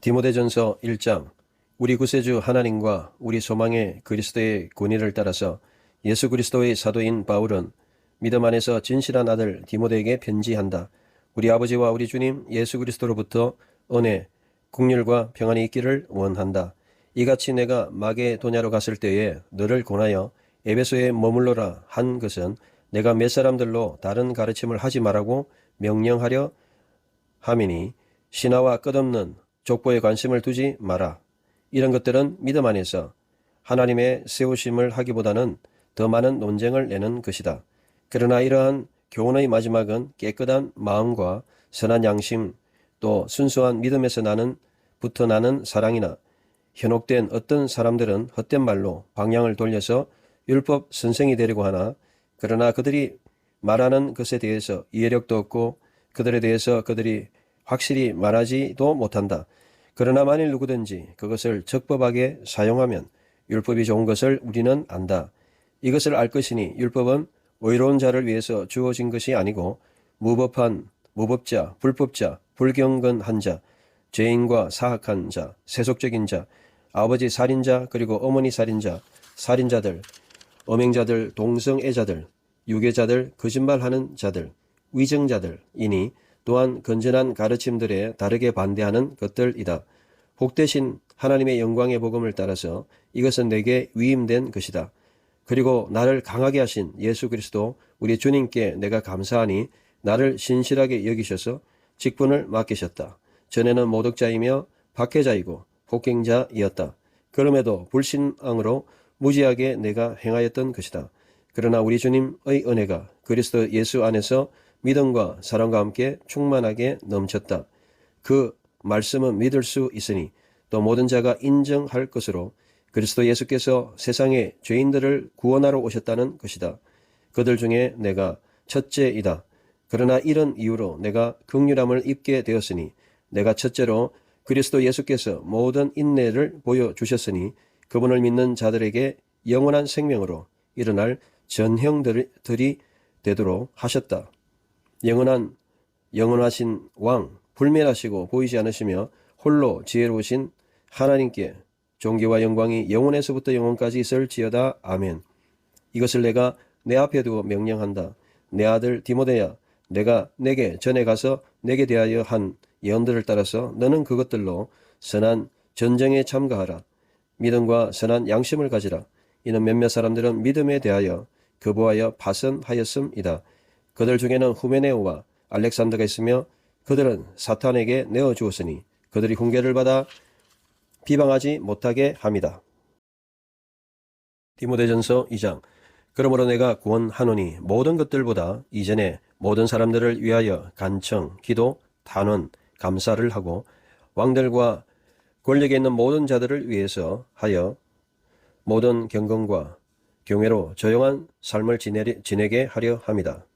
디모데전서 1장. 우리 구세주 하나님과 우리 소망의 그리스도의 권위를 따라서 예수 그리스도의 사도인 바울은 믿음 안에서 진실한 아들 디모데에게 편지한다. 우리 아버지와 우리 주님 예수 그리스도로부터 은혜, 국률과 평안이 있기를 원한다. 이같이 내가 마게도냐로 갔을 때에 너를 권하여 에베소에 머물러라 한 것은 내가 몇 사람들로 다른 가르침을 하지 말라고 명령하려 함이니 신화와 끝없는 족보에 관심을 두지 마라. 이런 것들은 믿음 안에서 하나님의 세우심을 하기보다는 더 많은 논쟁을 내는 것이다. 그러나 이러한 교훈의 마지막은 깨끗한 마음과 선한 양심, 또 순수한 믿음에서 나는 사랑이나 현혹된 어떤 사람들은 헛된 말로 방향을 돌려서 율법 선생이 되려고 하나, 그러나 그들이 말하는 것에 대해서 이해력도 없고 그들에 대해서 그들이 확실히 말하지도 못한다. 그러나 만일 누구든지 그것을 적법하게 사용하면 율법이 좋은 것을 우리는 안다. 이것을 알 것이니 율법은 의로운 자를 위해서 주어진 것이 아니고 무법자, 불법자, 불경건한 자, 죄인과 사악한 자, 세속적인 자, 아버지 살인자, 그리고 어머니 살인자, 살인자들, 음행자들, 동성애자들, 유괴자들, 거짓말하는 자들, 위증자들이니 또한 건전한 가르침들에 다르게 반대하는 것들이다. 복되신 하나님의 영광의 복음을 따라서 이것은 내게 위임된 것이다. 그리고 나를 강하게 하신 예수 그리스도 우리 주님께 내가 감사하니 나를 신실하게 여기셔서 직분을 맡기셨다. 전에는 모독자이며 박해자이고 폭행자이었다. 그럼에도 불신앙으로 무지하게 내가 행하였던 것이다. 그러나 우리 주님의 은혜가 그리스도 예수 안에서 믿음과 사랑과 함께 충만하게 넘쳤다. 그 말씀은 믿을 수 있으니 또 모든 자가 인정할 것으로 그리스도 예수께서 세상의 죄인들을 구원하러 오셨다는 것이다. 그들 중에 내가 첫째이다. 그러나 이런 이유로 내가 긍휼함을 입게 되었으니 내가 첫째로 그리스도 예수께서 모든 인내를 보여주셨으니 그분을 믿는 자들에게 영원한 생명으로 일어날 전형들이 되도록 하셨다. 영원하신 왕, 불멸하시고 보이지 않으시며 홀로 지혜로우신 하나님께 존귀와 영광이 영원에서부터 영원까지 있을지어다. 아멘. 이것을 내가 내 앞에 두고 명령한다. 내 아들 디모데야, 내가 내게 전에 가서 내게 대하여 한 예언들을 따라서 너는 그것들로 선한 전쟁에 참가하라. 믿음과 선한 양심을 가지라. 이는 몇몇 사람들은 믿음에 대하여 거부하여 파선하였음이다. 그들 중에는 후메네오와 알렉산더가 있으며 그들은 사탄에게 내어주었으니 그들이 훈계를 받아 비방하지 못하게 합니다. 디모데전서 2장. 그러므로 내가 구원하노니 모든 것들보다 이전에 모든 사람들을 위하여 간청, 기도, 탄원, 감사를 하고 왕들과 권력에 있는 모든 자들을 위해서 하여 모든 경건과 경외로 조용한 삶을 지내게 하려 합니다.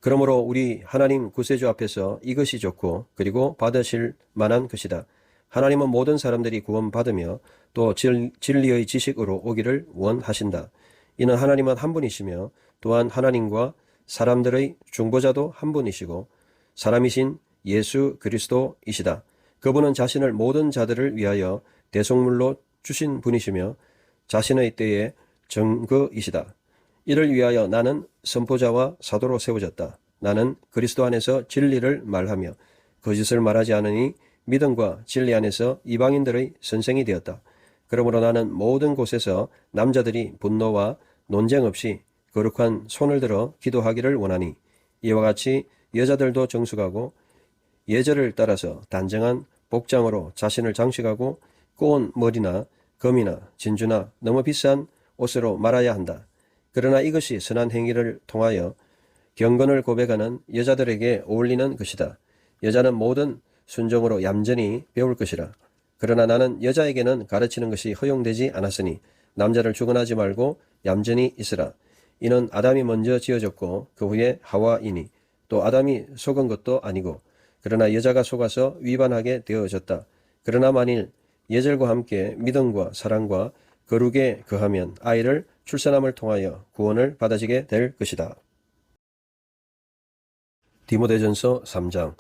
그러므로 우리 하나님 구세주 앞에서 이것이 좋고 그리고 받으실 만한 것이다. 하나님은 모든 사람들이 구원받으며 또 진리의 지식으로 오기를 원하신다. 이는 하나님은 한 분이시며 또한 하나님과 사람들의 중보자도 한 분이시고 사람이신 예수 그리스도이시다. 그분은 자신을 모든 자들을 위하여 대속물로 주신 분이시며 자신의 때의 증거이시다. 이를 위하여 나는 선포자와 사도로 세워졌다. 나는 그리스도 안에서 진리를 말하며 거짓을 말하지 않으니 믿음과 진리 안에서 이방인들의 선생이 되었다. 그러므로 나는 모든 곳에서 남자들이 분노와 논쟁 없이 거룩한 손을 들어 기도하기를 원하니 이와 같이 여자들도 정숙하고 예절을 따라서 단정한 복장으로 자신을 장식하고 꼬은 머리나 금이나 진주나 너무 비싼 옷으로 말아야 한다. 그러나 이것이 선한 행위를 통하여 경건을 고백하는 여자들에게 어울리는 것이다. 여자는 모든 순종으로 얌전히 배울 것이라. 그러나 나는 여자에게는 가르치는 것이 허용되지 않았으니 남자를 주관하지 말고 얌전히 있으라. 이는 아담이 먼저 지어졌고 그 후에 하와이니 또 아담이 속은 것도 아니고 그러나 여자가 속아서 위반하게 되어졌다. 그러나 만일 예절과 함께 믿음과 사랑과 거룩에 거하면 아이를 출산함을 통하여 구원을 받아지게 될 것이다. 디모데전서 3장.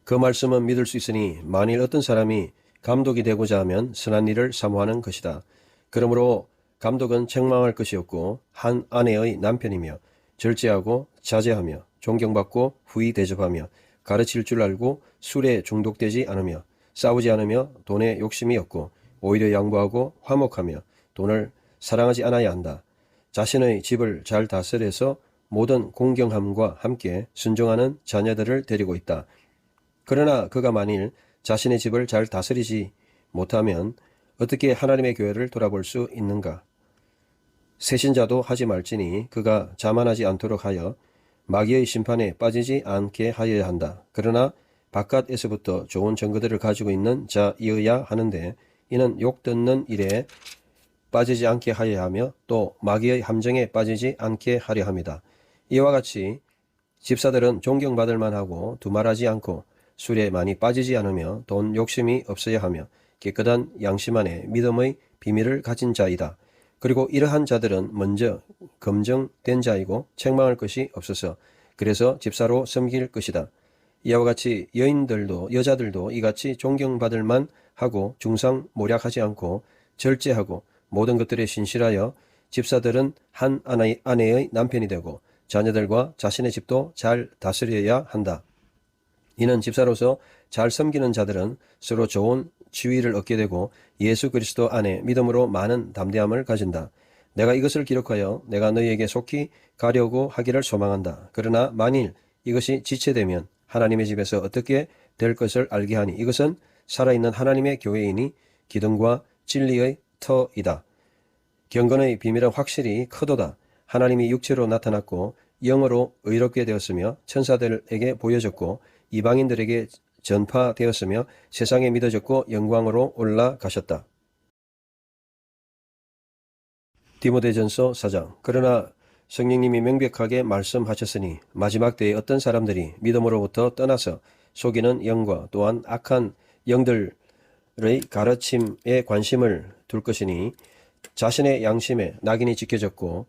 그 말씀은 믿을 수 있으니 만일 어떤 사람이 감독이 되고자 하면 선한 일을 사모하는 것이다. 그러므로 감독은 책망할 것이 없고 한 아내의 남편이며 절제하고 자제하며 존경받고 후히 대접하며 가르칠 줄 알고 술에 중독되지 않으며 싸우지 않으며 돈에 욕심이 없고 오히려 양보하고 화목하며 돈을 사랑하지 않아야 한다. 자신의 집을 잘 다스려서 모든 공경함과 함께 순종하는 자녀들을 데리고 있다. 그러나 그가 만일 자신의 집을 잘 다스리지 못하면 어떻게 하나님의 교회를 돌아볼 수 있는가? 새신자도 하지 말지니 그가 자만하지 않도록 하여 마귀의 심판에 빠지지 않게 하여야 한다. 그러나 바깥에서부터 좋은 증거들을 가지고 있는 자이어야 하는데 이는 욕 듣는 일에 빠지지 않게 하여야 하며 또 마귀의 함정에 빠지지 않게 하려 합니다. 이와 같이 집사들은 존경받을 만하고 두말하지 않고 술에 많이 빠지지 않으며 돈 욕심이 없어야 하며 깨끗한 양심 안에 믿음의 비밀을 가진 자이다. 그리고 이러한 자들은 먼저 검증된 자이고 책망할 것이 없어서 그래서 집사로 섬길 것이다. 이와 같이 여자들도 이같이 존경받을 만하고 중상모략하지 않고 절제하고 모든 것들에 신실하여 집사들은 한 아내의 남편이 되고 자녀들과 자신의 집도 잘 다스려야 한다. 이는 집사로서 잘 섬기는 자들은 서로 좋은 지위를 얻게 되고 예수 그리스도 안에 믿음으로 많은 담대함을 가진다. 내가 이것을 기록하여 내가 너희에게 속히 가려고 하기를 소망한다. 그러나 만일 이것이 지체되면 하나님의 집에서 어떻게 될 것을 알게 하니 이것은 살아있는 하나님의 교회이니 기둥과 진리의 터이다. 경건의 비밀은 확실히 크도다. 하나님이 육체로 나타났고 영으로 의롭게 되었으며 천사들에게 보여졌고 이방인들에게 전파되었으며 세상에 믿어졌고 영광으로 올라가셨다. 디모데전서 4장. 그러나 성령님이 명백하게 말씀하셨으니 마지막 때에 어떤 사람들이 믿음으로부터 떠나서 속이는 영과 또한 악한 영들의 가르침에 관심을 둘 것이니 자신의 양심에 낙인이 찍혀졌고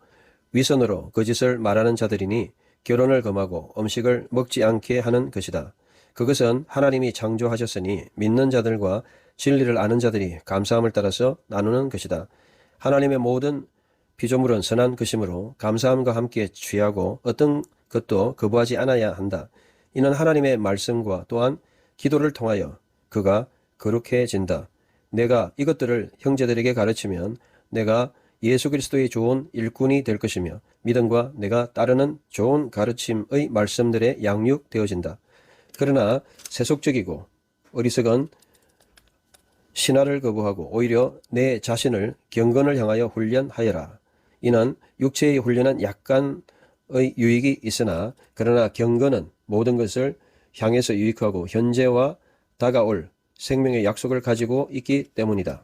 위선으로 거짓을 말하는 자들이니 결혼을 금하고 음식을 먹지 않게 하는 것이다. 그것은 하나님이 창조하셨으니 믿는 자들과 진리를 아는 자들이 감사함을 따라서 나누는 것이다. 하나님의 모든 피조물은 선한 것이므로 감사함과 함께 취하고 어떤 것도 거부하지 않아야 한다. 이는 하나님의 말씀과 또한 기도를 통하여 그가 거룩해진다. 내가 이것들을 형제들에게 가르치면 내가 예수 그리스도의 좋은 일꾼이 될 것이며 믿음과 내가 따르는 좋은 가르침의 말씀들에 양육되어진다. 그러나 세속적이고 어리석은 신화를 거부하고 오히려 내 자신을 경건을 향하여 훈련하여라. 이는 육체의 훈련은 약간의 유익이 있으나 그러나 경건은 모든 것을 향해서 유익하고 현재와 다가올 생명의 약속을 가지고 있기 때문이다.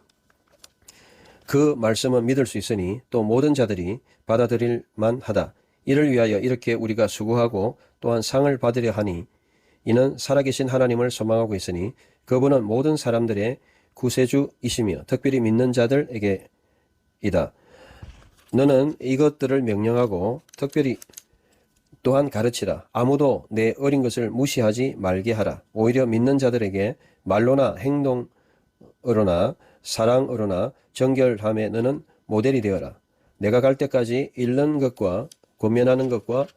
그 말씀은 믿을 수 있으니 또 모든 자들이 받아들일 만하다. 이를 위하여 이렇게 우리가 수고하고 또한 상을 받으려 하니 이는 살아계신 하나님을 소망하고 있으니 그분은 모든 사람들의 구세주이시며 특별히 믿는 자들에게이다. 너는 이것들을 명령하고 특별히 또한 가르치라. 아무도 내 어린 것을 무시하지 말게 하라. 오히려 믿는 자들에게 말로나 행동으로나 사랑으로나 정결함에 너는 모델이 되어라. 내가 갈 때까지 읽는 것과 권면하는 것과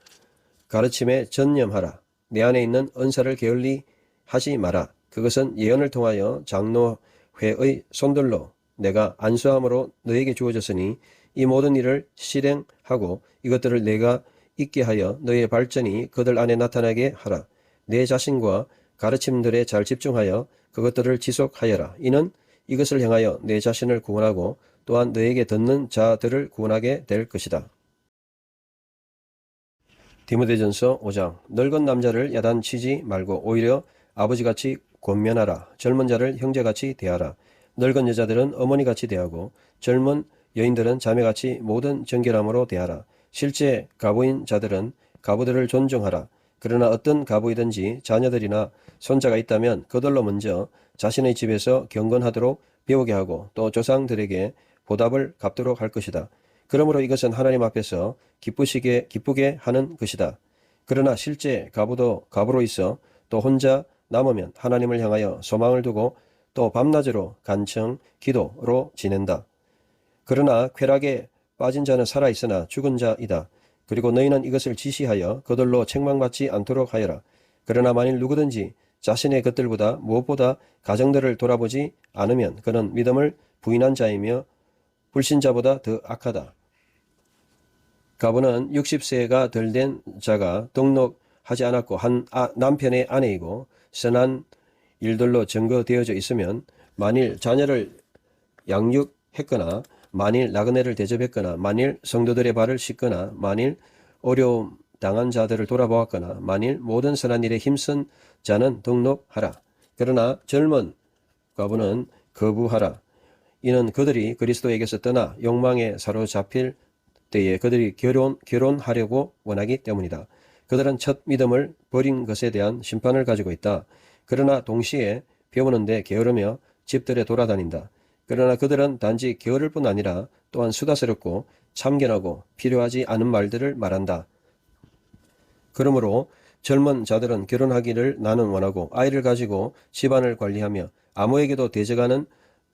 가르침에 전념하라. 내 안에 있는 은사를 게을리 하지 마라. 그것은 예언을 통하여 장로회의 손들로 내가 안수함으로 너에게 주어졌으니 이 모든 일을 실행하고 이것들을 내가 있게 하여 너의 발전이 그들 안에 나타나게 하라. 내 자신과 가르침들에 잘 집중하여 그것들을 지속하여라. 이는 이것을 향하여 내 자신을 구원하고 또한 너에게 듣는 자들을 구원하게 될 것이다. 디모데전서 5장. 늙은 남자를 야단치지 말고 오히려 아버지같이 권면하라. 젊은 자를 형제같이 대하라. 늙은 여자들은 어머니같이 대하고 젊은 여인들은 자매같이 모든 정결함으로 대하라. 실제 가부인 자들은 가부들을 존중하라. 그러나 어떤 가부이든지 자녀들이나 손자가 있다면 그들로 먼저 자신의 집에서 경건하도록 배우게 하고 또 조상들에게 보답을 갚도록 할 것이다. 그러므로 이것은 하나님 앞에서 기쁘게 하는 것이다. 그러나 실제 가부도 가부로 있어 또 혼자 남으면 하나님을 향하여 소망을 두고 또 밤낮으로 간청, 기도로 지낸다. 그러나 쾌락에 빠진 자는 살아있으나 죽은 자이다. 그리고 너희는 이것을 지시하여 그들로 책망받지 않도록 하여라. 그러나 만일 누구든지 자신의 것들보다 무엇보다 가정들을 돌아보지 않으면 그는 믿음을 부인한 자이며 불신자보다 더 악하다. 가부는 60세가 덜 된 자가 등록하지 않았고 한 남편의 아내이고 선한 일들로 증거되어져 있으면 만일 자녀를 양육했거나 만일 나그네를 대접했거나 만일 성도들의 발을 씻거나 만일 어려움 당한 자들을 돌아보았거나 만일 모든 선한 일에 힘쓴 자는 등록하라. 그러나 젊은 과부는 거부하라. 이는 그들이 그리스도에게서 떠나 욕망에 사로잡힐 때에 그들이 결혼하려고 원하기 때문이다. 그들은 첫 믿음을 버린 것에 대한 심판을 가지고 있다. 그러나 동시에 배우는데 게으르며 집들에 돌아다닌다. 그러나 그들은 단지 게으를 뿐 아니라 또한 수다스럽고 참견하고 필요하지 않은 말들을 말한다. 그러므로 젊은 자들은 결혼하기를 나는 원하고 아이를 가지고 집안을 관리하며 아무에게도 대적하는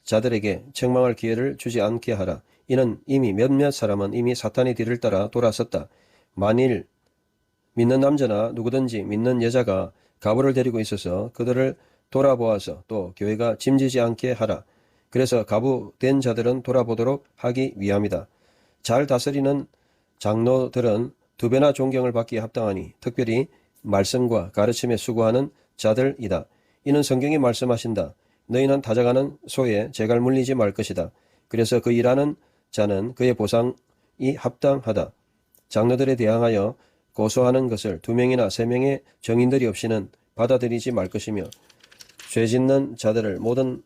자들에게 책망할 기회를 주지 않게 하라. 이는 이미 몇몇 사람은 이미 사탄의 뒤를 따라 돌아섰다. 만일 믿는 남자나 누구든지 믿는 여자가 가부를 데리고 있어서 그들을 돌아보아서 또 교회가 짐지지 않게 하라. 그래서 가부된 자들은 돌아보도록 하기 위함이다. 잘 다스리는 장로들은 두 배나 존경을 받기에 합당하니 특별히 말씀과 가르침에 수고하는 자들이다. 이는 성경이 말씀하신다. 너희는 다져가는 소에 재갈 물리지 말 것이다. 그래서 그 일하는 자는 그의 보상이 합당하다. 장로들에 대항하여 고소하는 것을 2명이나 3명의 정인들이 없이는 받아들이지 말 것이며 죄 짓는 자들을 모든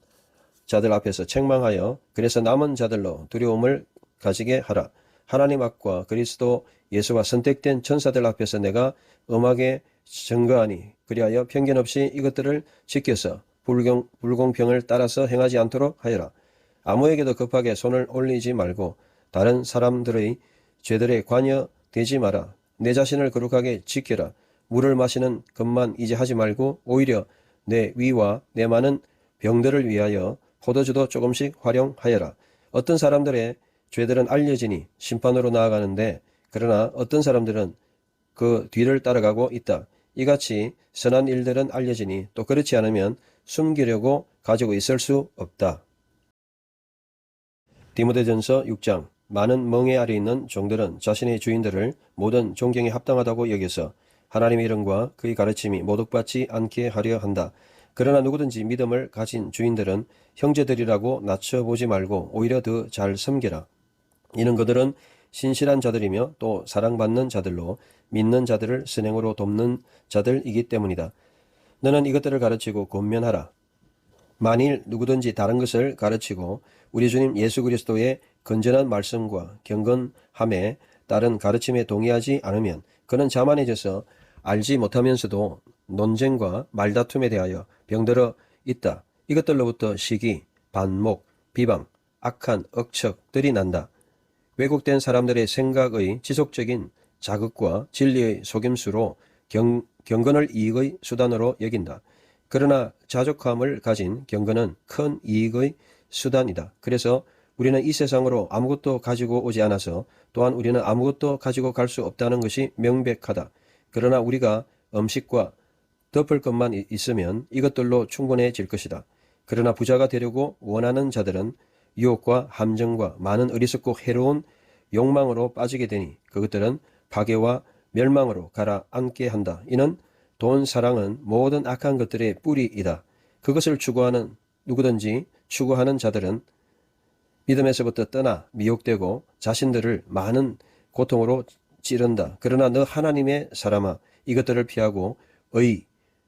자들 앞에서 책망하여 그래서 남은 자들로 두려움을 가지게 하라. 하나님 앞과 그리스도 예수와 선택된 천사들 앞에서 내가 엄하게 증거하니 그리하여 편견 없이 이것들을 지켜서 불공평을 따라서 행하지 않도록 하여라. 아무에게도 급하게 손을 올리지 말고 다른 사람들의 죄들에 관여되지 마라. 내 자신을 거룩하게 지켜라. 물을 마시는 것만 이제 하지 말고 오히려 내 위와 내 많은 병들을 위하여 포도주도 조금씩 활용하여라. 어떤 사람들의 죄들은 알려지니 심판으로 나아가는데 그러나 어떤 사람들은 그 뒤를 따라가고 있다. 이같이 선한 일들은 알려지니 또 그렇지 않으면 숨기려고 가지고 있을 수 없다. 디모데전서 6장. 많은 멍에 아래 있는 종들은 자신의 주인들을 모든 존경에 합당하다고 여겨서 하나님의 이름과 그의 가르침이 모독받지 않게 하려 한다. 그러나 누구든지 믿음을 가진 주인들은 형제들이라고 낮춰보지 말고 오히려 더 잘 섬겨라. 이는 그들은 신실한 자들이며 또 사랑받는 자들로 믿는 자들을 선행으로 돕는 자들이기 때문이다. 너는 이것들을 가르치고 권면하라. 만일 누구든지 다른 것을 가르치고 우리 주님 예수 그리스도의 건전한 말씀과 경건함에 따른 가르침에 동의하지 않으면 그는 자만해져서 알지 못하면서도 논쟁과 말다툼에 대하여 병들어 있다. 이것들로부터 시기, 반목, 비방, 악한 억척들이 난다. 왜곡된 사람들의 생각의 지속적인 자극과 진리의 속임수로 경건을 이익의 수단으로 여긴다. 그러나 자족함을 가진 경건은 큰 이익의 수단이다. 그래서 우리는 이 세상으로 아무것도 가지고 오지 않아서 또한 우리는 아무것도 가지고 갈 수 없다는 것이 명백하다. 그러나 우리가 음식과 덮을 것만 있으면 이것들로 충분해질 것이다. 그러나 부자가 되려고 원하는 자들은 유혹과 함정과 많은 어리석고 해로운 욕망으로 빠지게 되니 그것들은 파괴와 멸망으로 가라앉게 한다. 이는 돈 사랑은 모든 악한 것들의 뿌리이다. 그것을 추구하는 누구든지 추구하는 자들은 믿음에서부터 떠나 미혹되고 자신들을 많은 고통으로 찌른다. 그러나 너 하나님의 사람아, 이것들을 피하고 의,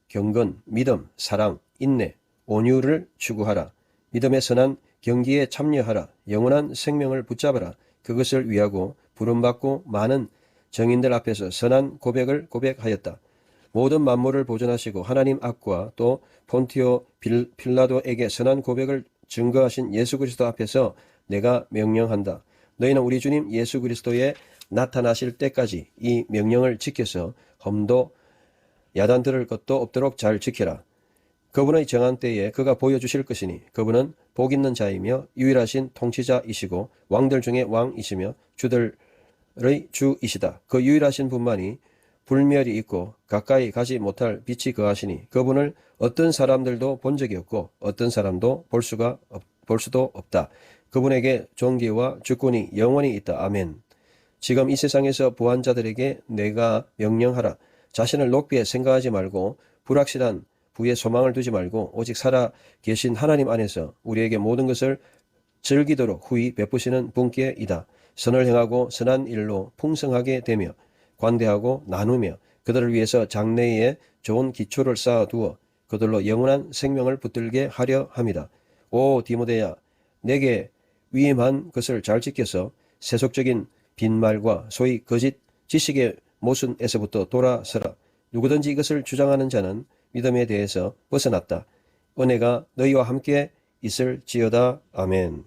경건, 믿음, 사랑, 인내, 온유를 추구하라. 믿음의 선한 경기에 참여하라. 영원한 생명을 붙잡아라. 그것을 위하고 부름받고 많은 정인들 앞에서 선한 고백을 고백하였다. 모든 만물을 보존하시고 하나님 앞과 또 폰티오 필라도에게 선한 고백을 증거하신 예수 그리스도 앞에서 내가 명령한다. 너희는 우리 주님 예수 그리스도의 나타나실 때까지 이 명령을 지켜서 험도 야단 들을 것도 없도록 잘 지켜라. 그분의 정한 때에 그가 보여주실 것이니 그분은 복 있는 자이며 유일하신 통치자이시고 왕들 중에 왕이시며 주들의 주이시다. 그 유일하신 분만이 불멸이 있고 가까이 가지 못할 빛이 그하시니 그분을 어떤 사람들도 본 적이 없고 어떤 사람도 볼 수도 없다. 그분에게 존귀와 주권이 영원히 있다. 아멘. 지금 이 세상에서 부한 자들에게 내가 명령하라. 자신을 높이 생각하지 말고 불확실한 부에 소망을 두지 말고 오직 살아 계신 하나님 안에서 우리에게 모든 것을 즐기도록 후히 베푸시는 분께이다. 선을 행하고 선한 일로 풍성하게 되며 관대하고 나누며 그들을 위해서 장래에 좋은 기초를 쌓아두어 그들로 영원한 생명을 붙들게 하려 함이다. 오 디모데야, 내게 위임한 것을 잘 지켜서 세속적인 빈말과 소위 거짓 지식의 모순에서부터 돌아서라. 누구든지 이것을 주장하는 자는 믿음에 대해서 벗어났다. 은혜가 너희와 함께 있을지어다. 아멘.